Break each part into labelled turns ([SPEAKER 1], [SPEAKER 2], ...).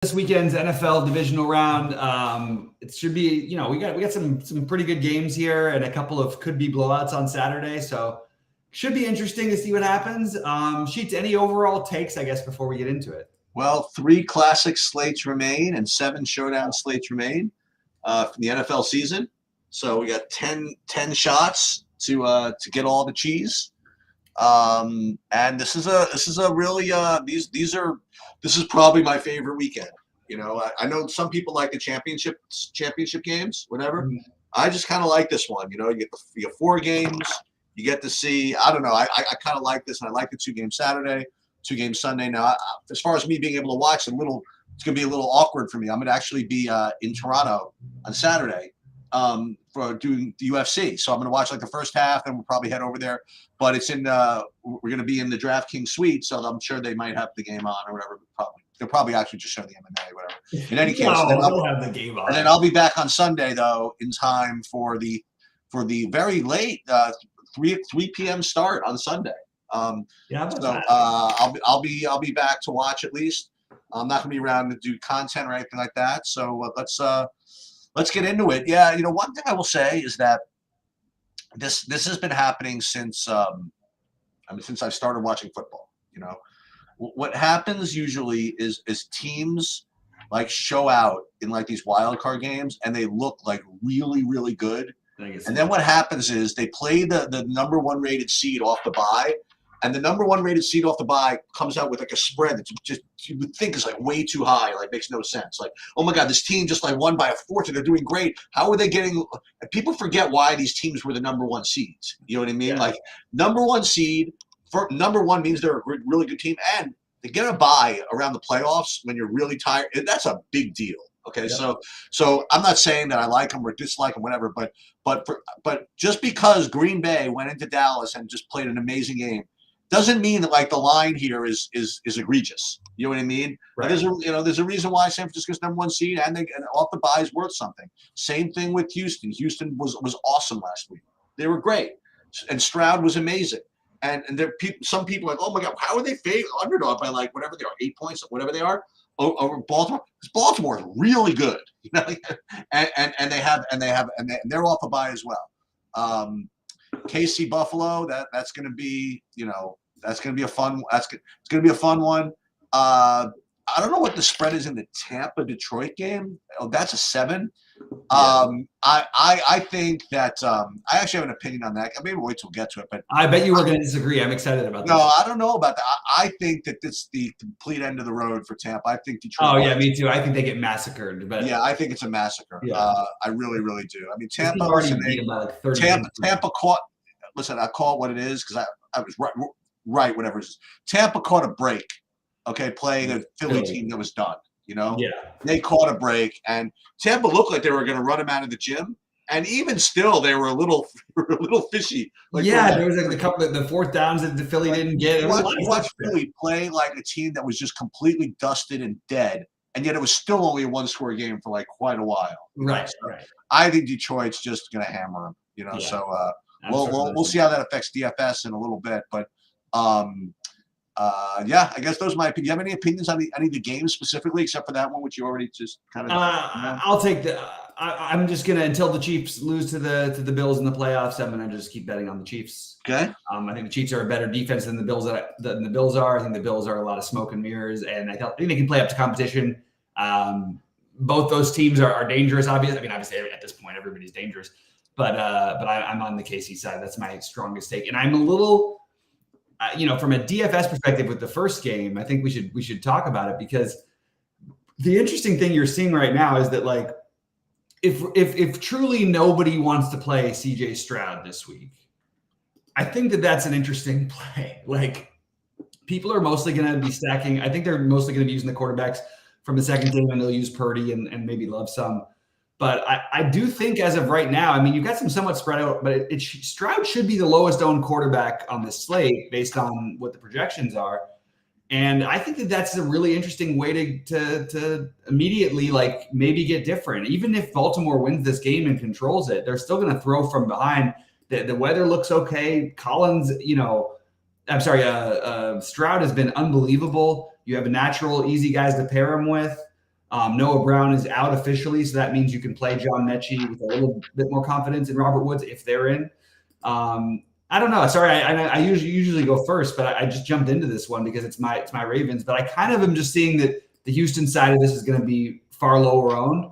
[SPEAKER 1] This weekend's NFL divisional round. It should be, we got some pretty good games here and a couple of could be blowouts on Saturday. So should be interesting to see what happens. Sheets, any overall takes, I guess, before we get into it?
[SPEAKER 2] Well, 3 classic slates remain and 7 showdown slates remain from the NFL season. So we got 10 shots to get all the cheese. And this is a really this is probably my favorite weekend. I know some people like the championship games, whatever. Mm-hmm. I just kind of like this one. You get 4 games. You get to see. I don't know. I kind of like this, and I like the 2-game Saturday, 2-game Sunday. Now, as far as me being able to watch, it's going to be a little awkward for me. I'm going to actually be in Toronto on Saturday for doing the UFC. So I'm going to watch like the first half, and we'll probably head over there. But it's we're going to be in the DraftKings suite, so I'm sure they might have the game on or whatever. They'll probably actually just show the MMA or whatever. In any case,
[SPEAKER 1] they'll have the game on.
[SPEAKER 2] And then I'll be back on Sunday though, in time for the very late 3 p.m. start on Sunday. I'll be back to watch at least. I'm not going to be around to do content or anything like that. So let's get into it. Yeah, one thing I will say is that this has been happening since since I started watching football. What happens usually is teams like show out in like these wild card games and they look like really, really good. And then what happens is they play the number 1 rated seed off the bye, and the number 1 rated seed off the bye comes out with like a spread that you would think is like way too high, like makes no sense. Like, oh my God, this team just like won by a fortune. They're doing great. How are they getting? People forget why these teams were the number 1 seeds. You know what I mean? Yeah. Like number 1 seed. Number 1 means they're a really good team, and they get a bye around the playoffs when you're really tired. That's a big deal. Okay, yeah. So I'm not saying that I like them or dislike them, whatever. But just because Green Bay went into Dallas and just played an amazing game, doesn't mean that like the line here is egregious. You know what I mean? Right. There's a reason why San Francisco's number 1 seed and off the bye is worth something. Same thing with Houston. Houston was awesome last week. They were great, and Stroud was amazing. And some people are like, oh my God, how are they underdog by like whatever they are, 8 points, whatever they are, over Baltimore? Because Baltimore is really good, and they're off a bye as well. KC Buffalo, that's going to be that's going to be a fun. It's going to be a fun one. I don't know what the spread is in the Tampa Detroit game. Oh, that's a 7. I think that I actually have an opinion on that. Maybe we'll wait till we get to it. But
[SPEAKER 1] I bet you were going to disagree. I'm excited about that.
[SPEAKER 2] No, I don't know about that. I think that this is the complete end of the road for Tampa. I think Detroit.
[SPEAKER 1] Oh yeah, me too. I think they get massacred. But
[SPEAKER 2] yeah, I think it's a massacre. Yeah. I really, really do. I mean, Tampa. Tampa caught. Listen, I call it what it is because I was right. Whatever it is. Tampa caught a break. Okay, playing a Philly team that was done.
[SPEAKER 1] Yeah,
[SPEAKER 2] they caught a break, and Tampa looked like they were going to run him out of the gym. And even still, they were a little fishy. Like,
[SPEAKER 1] there was like a couple of the 4th downs that the Philly didn't get.
[SPEAKER 2] Watch Philly play like a team that was just completely dusted and dead, and yet it was still only a 1-score game for like quite a while.
[SPEAKER 1] Right,
[SPEAKER 2] so
[SPEAKER 1] right.
[SPEAKER 2] I think Detroit's just going to hammer them. Yeah. So we'll see how that affects DFS in a little bit, but. I guess those are my opinions. Do you have any opinions on any of the games specifically, except for that one, which you already just kind of?
[SPEAKER 1] I'll take the. I'm just gonna until the Chiefs lose to the Bills in the playoffs. I'm gonna just keep betting on the Chiefs.
[SPEAKER 2] Okay.
[SPEAKER 1] I think the Chiefs are a better defense than the Bills are. I think the Bills are a lot of smoke and mirrors, and I think they can play up to competition. Both those teams are dangerous. Obviously, at this point, everybody's dangerous. But I'm on the KC side. That's my strongest take, and I'm a little. From a DFS perspective with the first game, I think we should talk about it because the interesting thing you're seeing right now is that like if truly nobody wants to play CJ Stroud this week, I think that's an interesting play. Like people are mostly going to be stacking. I think they're mostly going to be using the quarterbacks from the second game, and they'll use Purdy and maybe Love some. But I do think as of right now, you've got some somewhat spread out, but Stroud should be the lowest owned quarterback on this slate based on what the projections are. And I think that's a really interesting way to immediately like maybe get different. Even if Baltimore wins this game and controls it, they're still going to throw from behind. The weather looks okay. Collins, Stroud has been unbelievable. You have natural, easy guys to pair him with. Noah Brown is out officially, so that means you can play John Mechie with a little bit more confidence in Robert Woods if they're in. I don't know. Sorry, I usually go first, but I just jumped into this one because it's my Ravens. But I kind of am just seeing that the Houston side of this is going to be far lower owned.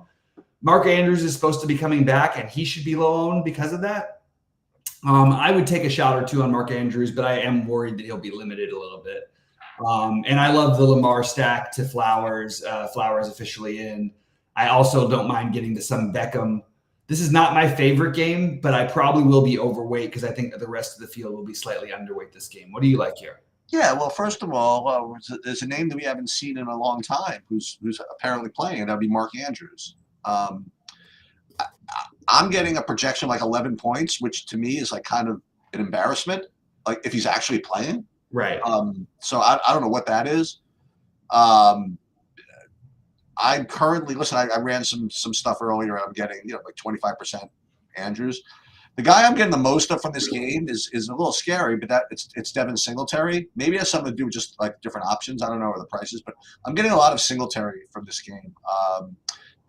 [SPEAKER 1] Mark Andrews is supposed to be coming back, and he should be low owned because of that. I would take a shot or two on Mark Andrews, but I am worried that he'll be limited a little bit. And I love the Lamar stack to Flowers. Flowers officially in. I also don't mind getting to some Beckham. This is not my favorite game, but I probably will be overweight because I think the rest of the field will be slightly underweight this game. What do you like here?
[SPEAKER 2] Yeah, well, first of all, there's a name that we haven't seen in a long time who's apparently playing, and that'd be Mark Andrews. I'm getting a projection like 11 points, which to me is like kind of an embarrassment, like if he's actually playing.
[SPEAKER 1] Right.
[SPEAKER 2] So I don't know what that is. I'm currently I ran some stuff earlier. I'm getting like 25% Andrews. The guy I'm getting the most of from this game is a little scary, but it's Devin Singletary. Maybe it has something to do with just like different options. I don't know where the prices, but I'm getting a lot of Singletary from this game,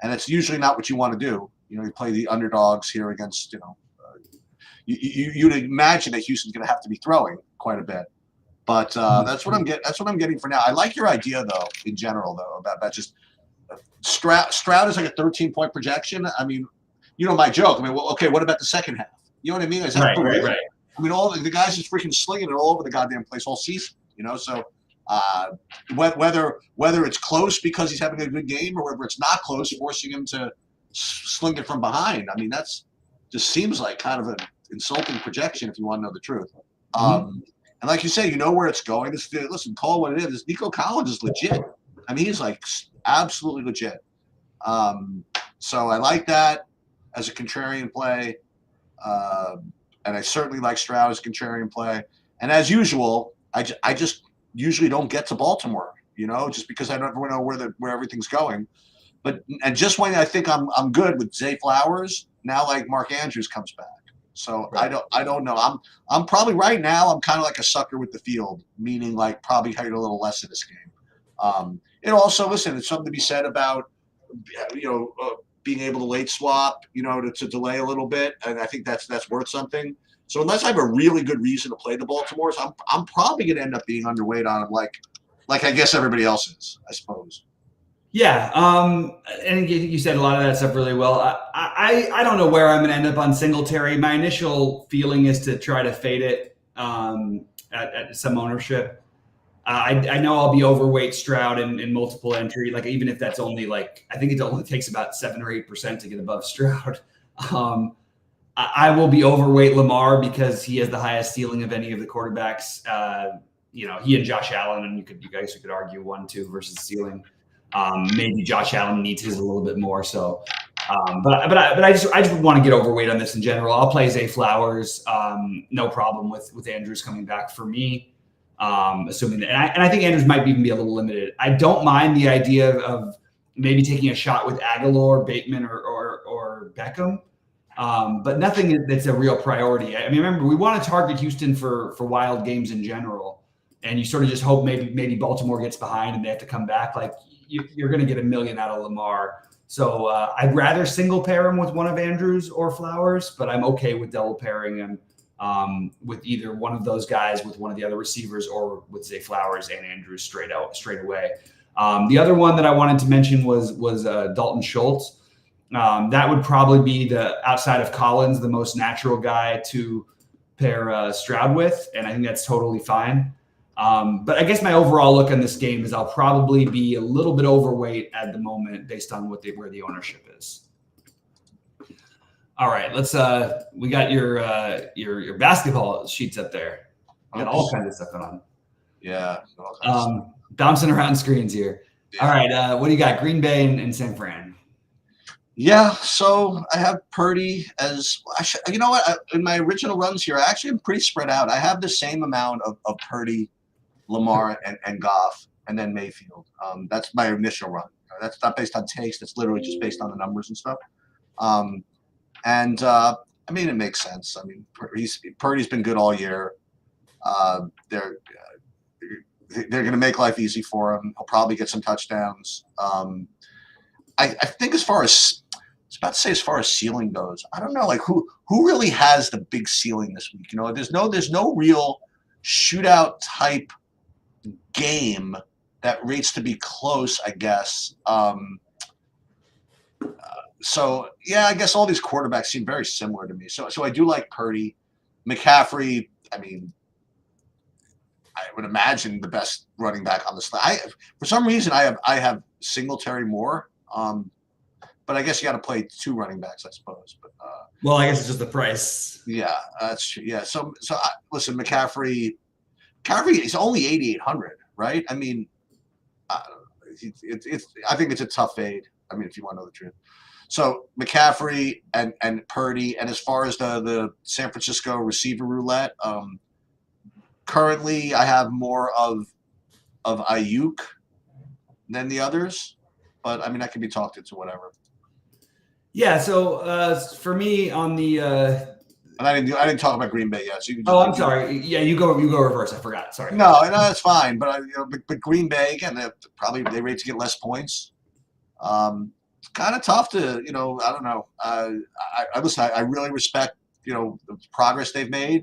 [SPEAKER 2] and it's usually not what you want to do. You play the underdogs here against you'd imagine that Houston's going to have to be throwing quite a bit. But that's what I'm getting. That's what I'm getting for now. I like your idea, though, in general, though, about just Stroud is like a 13-point projection. I mean, my joke. I mean, well, okay, what about the second half? You know what I mean? Is that
[SPEAKER 1] right.
[SPEAKER 2] I mean, all the guys just freaking slinging it all over the goddamn place all season. So whether it's close because he's having a good game or whether it's not close, forcing him to sling it from behind. I mean, that's just seems like kind of an insulting projection if you want to know the truth. And like you say, you know where it's going. Listen, call what it is. Nico Collins is legit. I mean, he's like absolutely legit. So I like that as a contrarian play. And I certainly like Stroud as a contrarian play. And as usual, I just usually don't get to Baltimore, just because I don't know where everything's going. And just when I think I'm good with Zay Flowers, now like Mark Andrews comes back. So right. I don't know. I'm probably right now. I'm kind of like a sucker with the field, meaning like probably hit a little less in this game. And also, listen, it's something to be said about being able to late swap, to delay a little bit, and I think that's worth something. So unless I have a really good reason to play the Baltimores, I'm probably going to end up being underweight on them, like I guess everybody else is, I suppose.
[SPEAKER 1] Yeah, and you said a lot of that stuff really well. I don't know where I'm going to end up on Singletary. My initial feeling is to try to fade it at some ownership. I know I'll be overweight Stroud in multiple entry, like even if that's only I think it only takes about 7 or 8% to get above Stroud. I will be overweight Lamar because he has the highest ceiling of any of the quarterbacks. He and Josh Allen, and you guys could argue 1-2 versus ceiling. Maybe Josh Allen needs his a little bit more. So, but I just want to get overweight on this in general. I'll play Zay Flowers. No problem with Andrews coming back for me. Assuming that, and I think Andrews might even be a little limited. I don't mind the idea of maybe taking a shot with Aguilar, Bateman, or Beckham, but nothing that's a real priority. I mean, remember, we want to target Houston for wild games in general, and you sort of just hope maybe Baltimore gets behind and they have to come back. Like you're going to get $1 million out of Lamar. So I'd rather single pair him with one of Andrews or Flowers, but I'm okay with double pairing him. With either one of those guys, with one of the other receivers, or with Zay Flowers and Andrews straight away. The other one that I wanted to mention was Dalton Schultz. That would probably be the outside of Collins, the most natural guy to pair Stroud with, and I think that's totally fine. But I guess my overall look on this game is I'll probably be a little bit overweight at the moment based on where the ownership is. All right, let's. We got your basketball sheets up there. We got all kinds of stuff going on.
[SPEAKER 2] Yeah.
[SPEAKER 1] Bouncing around screens here. Yeah. All right, what do you got? Green Bay and San Fran.
[SPEAKER 2] Yeah, so I have Purdy as you know what? In my original runs here, I actually am pretty spread out. I have the same amount of Purdy, Lamar, and Goff, and then Mayfield. That's my initial run. That's not based on takes. That's literally just based on the numbers and stuff. I mean, it makes sense. I mean, Purdy's been good all year. They're going to make life easy for him. He'll probably get some touchdowns. I think as far as I was about to say, as far as ceiling goes, I don't know, like who really has the big ceiling this week? There's no real shootout type game that rates to be close, I guess. So yeah, I guess all these quarterbacks seem very similar to me. So I do like Purdy, McCaffrey. I mean, I would imagine the best running back on the slate. For some reason, I have Singletary more. But I guess you got to play 2 running backs, I suppose. But
[SPEAKER 1] well, I guess it's just the price.
[SPEAKER 2] yeah, that's true. Yeah. Listen, McCaffrey is only 8,800, right? I mean, I think it's a tough fade. I mean, if you want to know the truth. So McCaffrey and Purdy, and as far as the San Francisco receiver roulette, currently I have more of Ayuk than the others, but I mean, that can be talked into whatever.
[SPEAKER 1] Yeah. So for me on the
[SPEAKER 2] and I didn't talk about Green Bay yet. So you can
[SPEAKER 1] I'm sorry. Yeah, you go reverse. I forgot. Sorry.
[SPEAKER 2] No, that's fine. But but Green Bay again, they rate to get less points. It's kind of tough to I don't know. I really respect the progress they've made.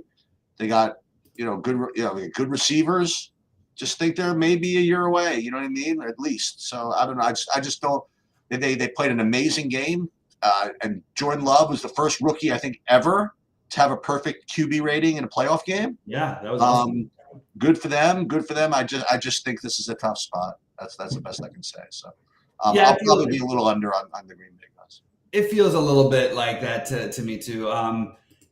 [SPEAKER 2] They got good receivers. Just think they're maybe a year away. You know what I mean? At least. So I don't know. I just don't. They played an amazing game. And Jordan Love was the first rookie, I think, ever to have a perfect QB rating in a playoff game.
[SPEAKER 1] Yeah, that was awesome.
[SPEAKER 2] Good for them. Good for them. I just think this is a tough spot. That's the best I can say. So
[SPEAKER 1] yeah,
[SPEAKER 2] I'll probably be a little under on the Green Bay guys.
[SPEAKER 1] It feels a little bit like that to me too.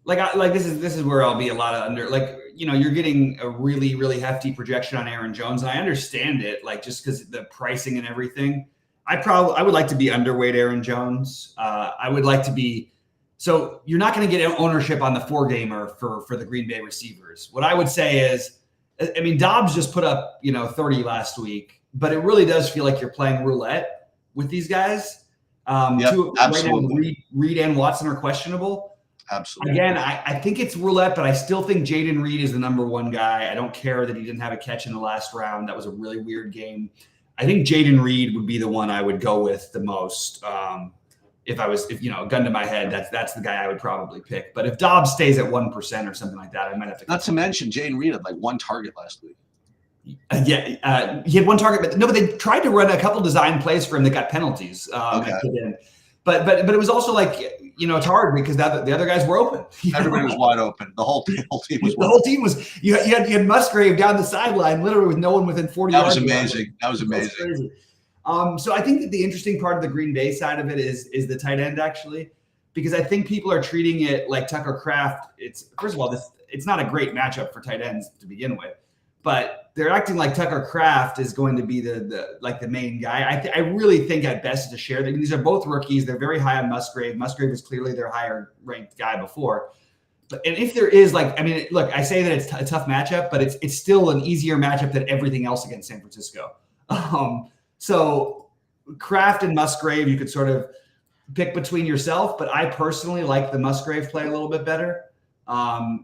[SPEAKER 1] This is where I'll be a lot of under. Like you're getting a really really hefty projection on Aaron Jones, and I understand it. Like just because the pricing and everything. I would like to be underweight Aaron Jones. I would like to be. So you're not going to get ownership on the 4-gamer for the Green Bay receivers. What I would say is, I mean, Dobbs just put up 30 last week, but it really does feel like you're playing roulette with these guys.
[SPEAKER 2] Absolutely.
[SPEAKER 1] Right now, Reed and Watson are questionable.
[SPEAKER 2] Absolutely.
[SPEAKER 1] Again, I think it's roulette, but I still think Jaden Reed is the number 1 guy. I don't care that he didn't have a catch in the last round. That was a really weird game. I think Jaden Reed would be the one I would go with the most. If gun to my head, that's the guy I would probably pick. But if Dobbs stays at 1% or something like that, I might have to.
[SPEAKER 2] Not to mention, Jaden Reed had like 1 target last week.
[SPEAKER 1] He had 1 target, but they tried to run a couple design plays for him that got penalties.
[SPEAKER 2] Okay.
[SPEAKER 1] But it was also like it's hard because the other guys were open.
[SPEAKER 2] Everybody was wide open. The whole team was.
[SPEAKER 1] The whole team was. You had Musgrave down the sideline, literally with no one within 40 yards.
[SPEAKER 2] That was amazing.
[SPEAKER 1] So I think that the interesting part of the Green Bay side of it is the tight end actually, because I think people are treating it like Tucker Kraft. It's first of all, it's not a great matchup for tight ends to begin with, but they're acting like Tucker Kraft is going to be the main guy. I really think at best it's a share. These are both rookies. They're very high on Musgrave. Musgrave is clearly their higher ranked guy before. And if there is look, I say that it's a tough matchup, but it's still an easier matchup than everything else against San Francisco. So Kraft and Musgrave, you could sort of pick between yourself, but I personally like the Musgrave play a little bit better.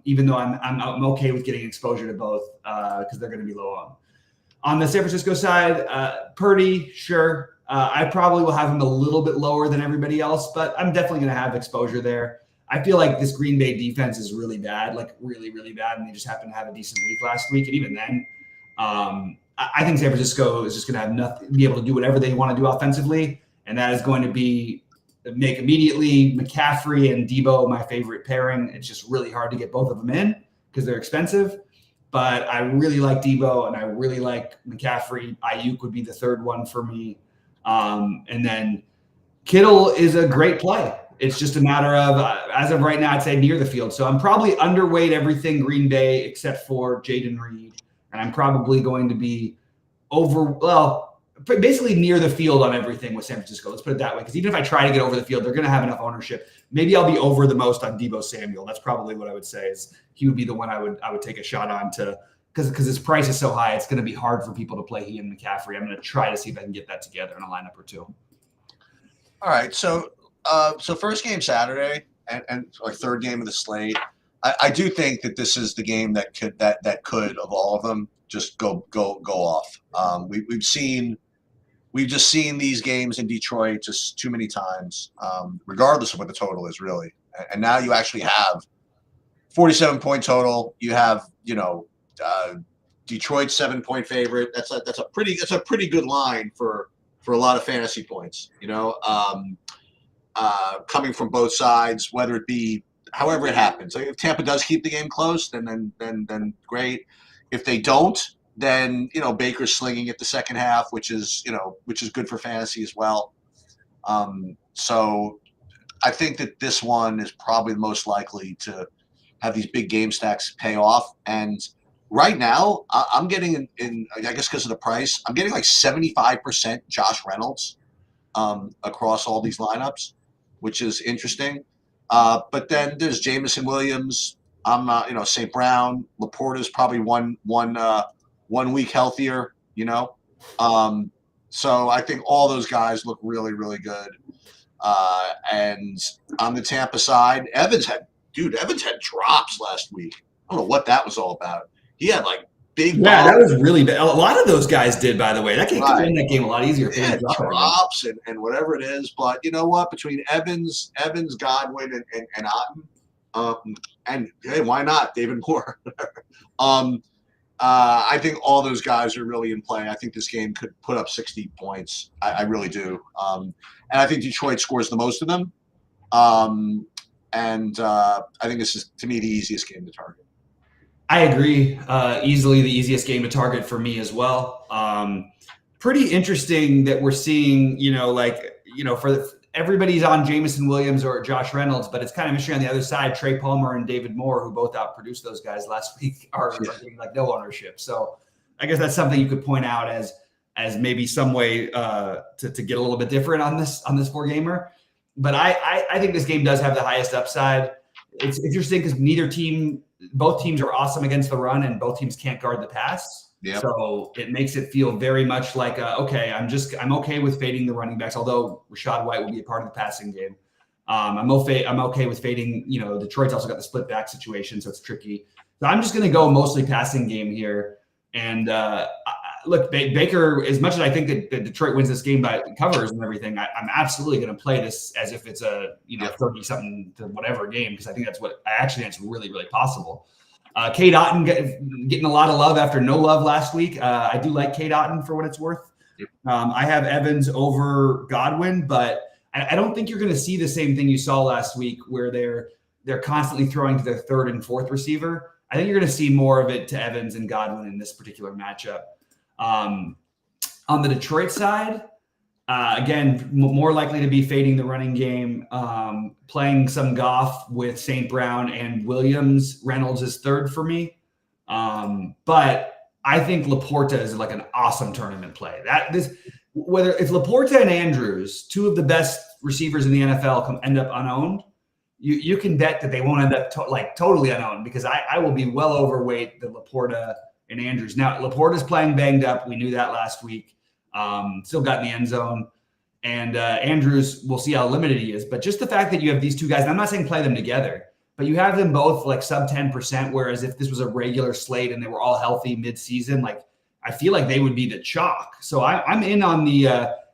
[SPEAKER 1] Even though I'm okay with getting exposure to both because they're going to be low on the San Francisco side. Purdy, sure. I probably will have him a little bit lower than everybody else, but I'm definitely going to have exposure there. I feel like this Green Bay defense is really bad, like really, really bad, and they just happened to have a decent week last week. And even then, I think San Francisco is just going to have nothing, be able to do whatever they want to do offensively, and that is going to be make immediately McCaffrey and Debo my favorite pairing. It's just really hard to get both of them in because they're expensive. But I really like Debo and I really like McCaffrey. Ayuk would be the third one for me. And then Kittle is a great play. It's just a matter of, as of right now, I'd say near the field. So I'm probably underweight everything Green Bay except for Jaden Reed. And I'm probably going to be basically near the field on everything with San Francisco. Let's put it that way. Because even if I try to get over the field, they're going to have enough ownership. Maybe I'll be over the most on Debo Samuel. That's probably what I would say is he would be the one I would take a shot on because his price is so high. It's going to be hard for people to play he and McCaffrey. I'm going to try to see if I can get that together in a lineup or two.
[SPEAKER 2] All right. So first game Saturday and like third game of the slate. I do think that this is the game that could of all of them just go off. We've seen we've just seen these games in Detroit just too many times, regardless of what the total is really. And now you actually have 47-point total. You have, Detroit 7-point favorite. That's a pretty good line for a lot of fantasy points. Coming from both sides, whether it be however it happens. Like if Tampa does keep the game close, then great. If they don't, then Baker's slinging it the second half, which is good for fantasy as well. So I think that this one is probably the most likely to have these big game stacks pay off. And right now, I'm getting in I guess because of the price, I'm getting like 75% Josh Reynolds across all these lineups, which is interesting. But then there's Jamison Williams. I'm not, St. Brown. Laporta's probably one week healthier, So I think all those guys look really, really good. And on the Tampa side, Evans had drops last week. I don't know what that was all about. He had like big.
[SPEAKER 1] Yeah, that was really bad. A lot of those guys did, by the way. That could win that game a lot easier.
[SPEAKER 2] Yeah, drops and whatever it is. But you know what? Between Evans, Godwin, and Otten, and hey, why not David Moore? I think all those guys are really in play. I think this game could put up 60 points. I really do. And I think Detroit scores the most of them. And I think this is, to me, the easiest game to target.
[SPEAKER 1] I agree. Easily the easiest game to target for me as well. Pretty interesting that we're seeing, everybody's on Jamison Williams or Josh Reynolds, but it's kind of interesting on the other side. Trey Palmer and David Moore, who both outproduced those guys last week, are getting like no ownership. So I guess that's something you could point out as maybe some way to get a little bit different on this 4-gamer. But I think this game does have the highest upside. It's interesting because both teams are awesome against the run, and both teams can't guard the pass. Yep. So it makes it feel very much like, okay, I'm okay with fading the running backs, although Rachaad White will be a part of the passing game. I'm okay with fading, Detroit's also got the split back situation, so it's tricky. So I'm just going to go mostly passing game here. And look, Baker, as much as I think that Detroit wins this game by covers and everything, I'm absolutely going to play this as if it's a 30-something to whatever game, because I think that's really, really possible. Cade Otton getting a lot of love after no love last week. I do like Cade Otton for what it's worth. Yep. I have Evans over Godwin, but I don't think you're going to see the same thing you saw last week where they're constantly throwing to their third and fourth receiver. I think you're going to see more of it to Evans and Godwin in this particular matchup. On the Detroit side, again, more likely to be fading the running game, playing some Goff with St. Brown and Williams. Reynolds is third for me. But I think Laporta is like an awesome tournament play. Whether it's Laporta and Andrews, two of the best receivers in the NFL, end up unowned, you can bet that they won't end up totally unowned, because I will be well overweight the Laporta and Andrews. Now, Laporta's playing banged up. We knew that last week. Still got in the end zone. And Andrews, we'll see how limited he is. But just the fact that you have these two guys, and I'm not saying play them together, but you have them both like sub 10%, whereas if this was a regular slate and they were all healthy mid-season, I feel like they would be the chalk. So I'm in on the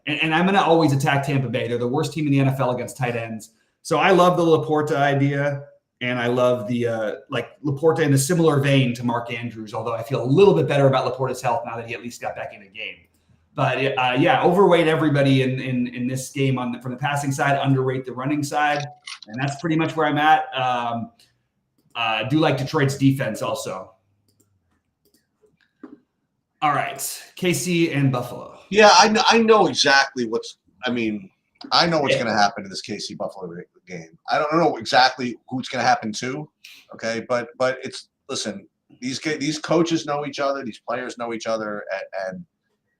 [SPEAKER 1] and I'm going to always attack Tampa Bay. They're the worst team in the NFL against tight ends. So I love the Laporta idea, and I love the Laporta in a similar vein to Mark Andrews, although I feel a little bit better about Laporta's health now that he at least got back in the game. But overweight everybody in this game from the passing side, underrate the running side, and that's pretty much where I'm at. I do like Detroit's defense also. All right, KC and Buffalo.
[SPEAKER 2] Yeah, I know exactly I know what's going to happen in this KC Buffalo game. I don't know exactly who's going to happen to. Okay, but listen, these coaches know each other, these players know each other, and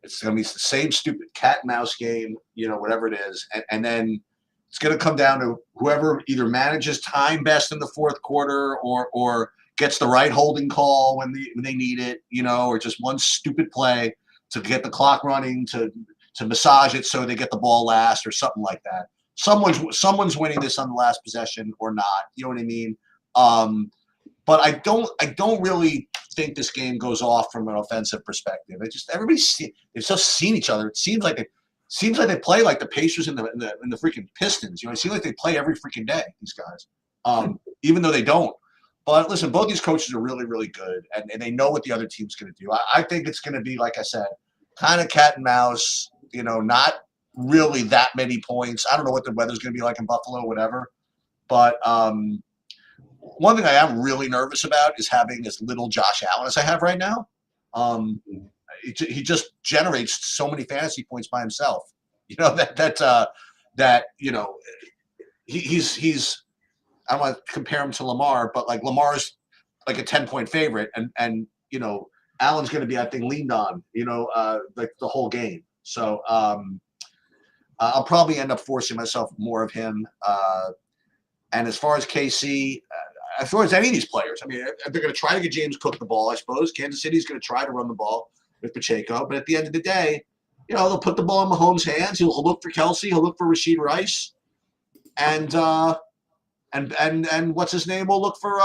[SPEAKER 2] it's going to be the same stupid cat and mouse game, whatever it is, and then it's going to come down to whoever either manages time best in the fourth quarter or gets the right holding call when they need it, or just one stupid play to get the clock running, to massage it so they get the ball last or something like that. Someone's winning this on the last possession or not. You know what I mean? But I don't really think this game goes off from an offensive perspective. They've just seen each other. It seems like seems like they play like the Pacers and the freaking Pistons. You know, it seems like they play every freaking day, these guys, even though they don't. But listen, both these coaches are really, really good, and they know what the other team's going to do. I think it's going to be, like I said, kind of cat and mouse, you know, not really that many points. I don't know what the weather's going to be like in Buffalo, whatever. But one thing I am really nervous about is having as little Josh Allen as I have right now. He just generates so many fantasy points by himself. You know, that you know, he's I don't want to compare him to Lamar, but like Lamar's like a 10-point favorite, and you know, Allen's going to be, I think, leaned on, you know, like the whole game. So I'll probably end up forcing myself more of him. And as far as KC, as far as any of these players, I mean, they're going to try to get James Cook the ball, I suppose. Kansas City's going to try to run the ball with Pacheco, but at the end of the day, you know, they'll put the ball in Mahomes' hands. He'll look for Kelsey. He'll look for Rashid Rice, and what's his name will look for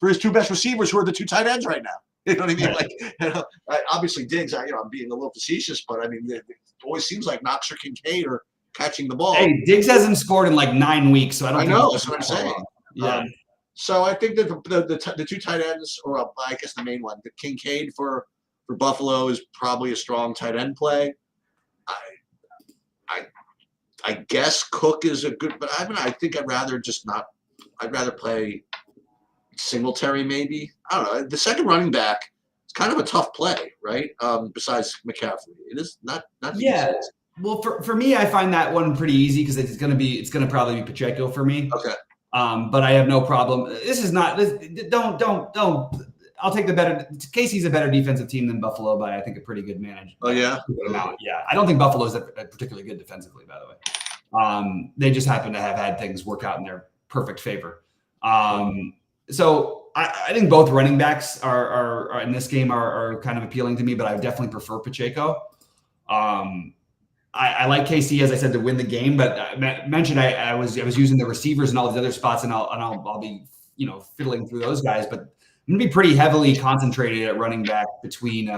[SPEAKER 2] his two best receivers, who are the two tight ends right now. You know what I mean? Like, you know, obviously Diggs. I'm being a little facetious, but I mean, it always seems like Knox or Kincaid are catching the ball.
[SPEAKER 1] Hey, Diggs hasn't scored in like 9 weeks, so I
[SPEAKER 2] know that's what I'm saying.
[SPEAKER 1] Yeah.
[SPEAKER 2] So I think that the two tight ends, or I guess the main one, the Kincaid for Buffalo is probably a strong tight end play. I guess Cook is a good, but I think I'd rather just not. I'd rather play Singletary maybe. I don't know. The second running back, it's kind of a tough play, right? Besides McCaffrey, it is not.
[SPEAKER 1] Yeah. Easy. Well, for me, I find that one pretty easy because it's going to probably be Pacheco for me.
[SPEAKER 2] Okay.
[SPEAKER 1] But I have no problem. This is not. Don't. I'll take the better. KC's a better defensive team than Buffalo by, I think, a pretty good management.
[SPEAKER 2] Oh yeah.
[SPEAKER 1] Yeah. I don't think Buffalo's particularly good defensively, by the way. They just happen to have had things work out in their perfect favor. So I think both running backs are in this game are kind of appealing to me, but I definitely prefer Pacheco. I like KC, as I said, to win the game, but I mentioned I was using the receivers and all these other spots, and I'll be fiddling through those guys, but I'm gonna be pretty heavily concentrated at running back between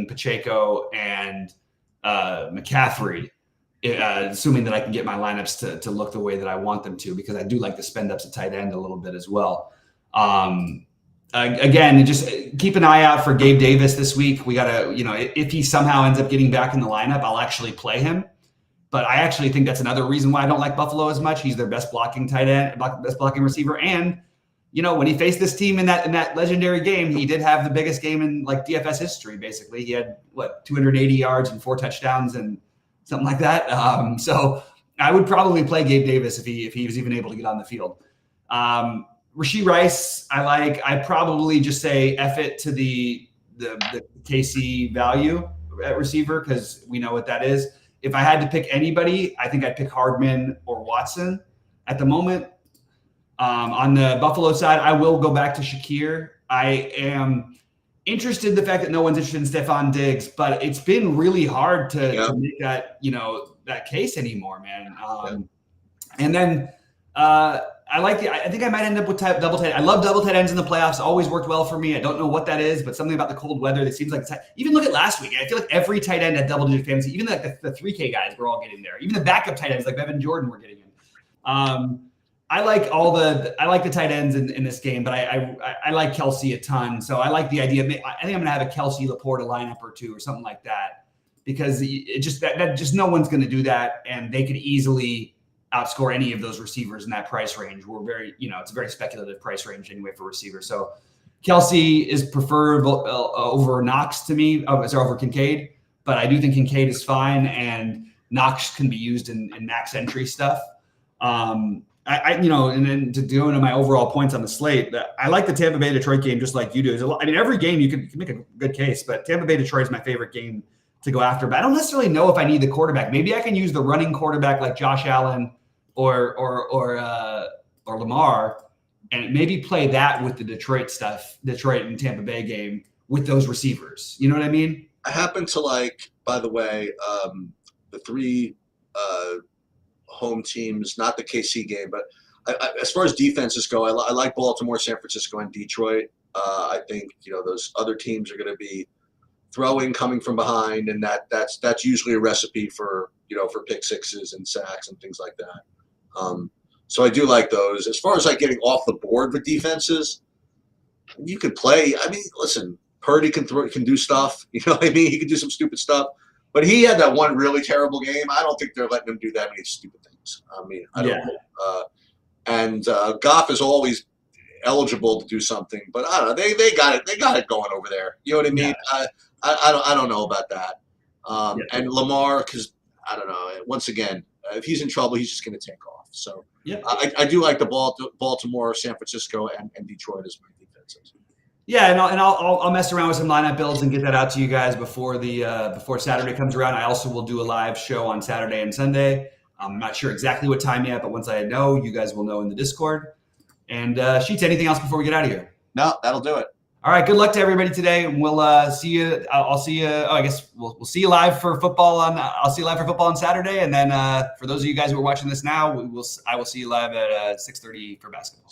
[SPEAKER 1] Pacheco and McCaffrey, assuming that I can get my lineups to look the way that I want them to, because I do like to spend up to tight end a little bit as well. Again, just keep an eye out for Gabe Davis this week. We gotta, if he somehow ends up getting back in the lineup, I'll actually play him. But I actually think that's another reason why I don't like Buffalo as much. He's their best blocking tight end, best blocking receiver, and when he faced this team in that legendary game, he did have the biggest game in like DFS history. Basically, he had 280 yards and 4 touchdowns and something like that. So I would probably play Gabe Davis if he was even able to get on the field. Rashid Rice, I probably just say F it to the KC value at receiver, because we know what that is. If I had to pick anybody, I think I'd pick Hardman or Watson at the moment. On the Buffalo side, I will go back to Shakir. I am interested in the fact that no one's interested in Stephon Diggs, but it's been really hard to make that, that case anymore, man. And then I think I might end up with double tight. I love double tight ends in the playoffs. Always worked well for me. I don't know what that is, but something about the cold weather that seems like even look at last week. I feel like every tight end had double-digit fantasy. Even like the 3K guys were all getting there. Even the backup tight ends like Evan Jordan were getting in. I like the tight ends in this game, but I like Kelsey a ton. So I like the idea. I think I'm going to have a Kelsey Laporta lineup or two or something like that, because it just that just no one's going to do that, and they could easily outscore any of those receivers in that price range. We're very, it's a very speculative price range anyway for receivers. So Kelsey is preferable over Knox to me, over Kincaid, but I do think Kincaid is fine, and Knox can be used in max entry stuff. And then to go into my overall points on the slate, I like the Tampa Bay Detroit game just like you do. I mean, every game you can make a good case, but Tampa Bay Detroit is my favorite game to go after. But I don't necessarily know if I need the quarterback. Maybe I can use the running quarterback like Josh Allen or Lamar, and maybe play that with the Detroit and Tampa Bay game with those receivers. You know what I mean?
[SPEAKER 2] I happen to like, by the way, the 3 home teams, not the KC game, but as far as defenses go, I like Baltimore, San Francisco, and Detroit. I think those other teams are going to be throwing coming from behind, and that's usually a recipe for for pick sixes and sacks and things like that. So I do like those. As far as like getting off the board with defenses, you could play. I mean, listen, Purdy can do stuff. You know what I mean? He can do some stupid stuff. But he had that one really terrible game. I don't think they're letting him do that many stupid things. I mean, I don't know. And Goff is always eligible to do something, but I don't know. They got it. They got it going over there. You know what I mean? Yeah. I don't know about that. And Lamar, because I don't know. Once again, if he's in trouble, he's just going to take off. So I do like the Baltimore, San Francisco, and Detroit as my defenses.
[SPEAKER 1] Yeah, and I'll mess around with some lineup builds and get that out to you guys before Saturday comes around. I also will do a live show on Saturday and Sunday. I'm not sure exactly what time yet, but once I know, you guys will know in the Discord. And Sheets, anything else before we get out of here?
[SPEAKER 2] No, that'll do it.
[SPEAKER 1] All right, good luck to everybody today, and we'll see you. I'll see you. Oh, I guess we'll see you live for football on. I'll see you live for football on Saturday, and then for those of you guys who are watching this now, I will see you live at 6:30 for basketball.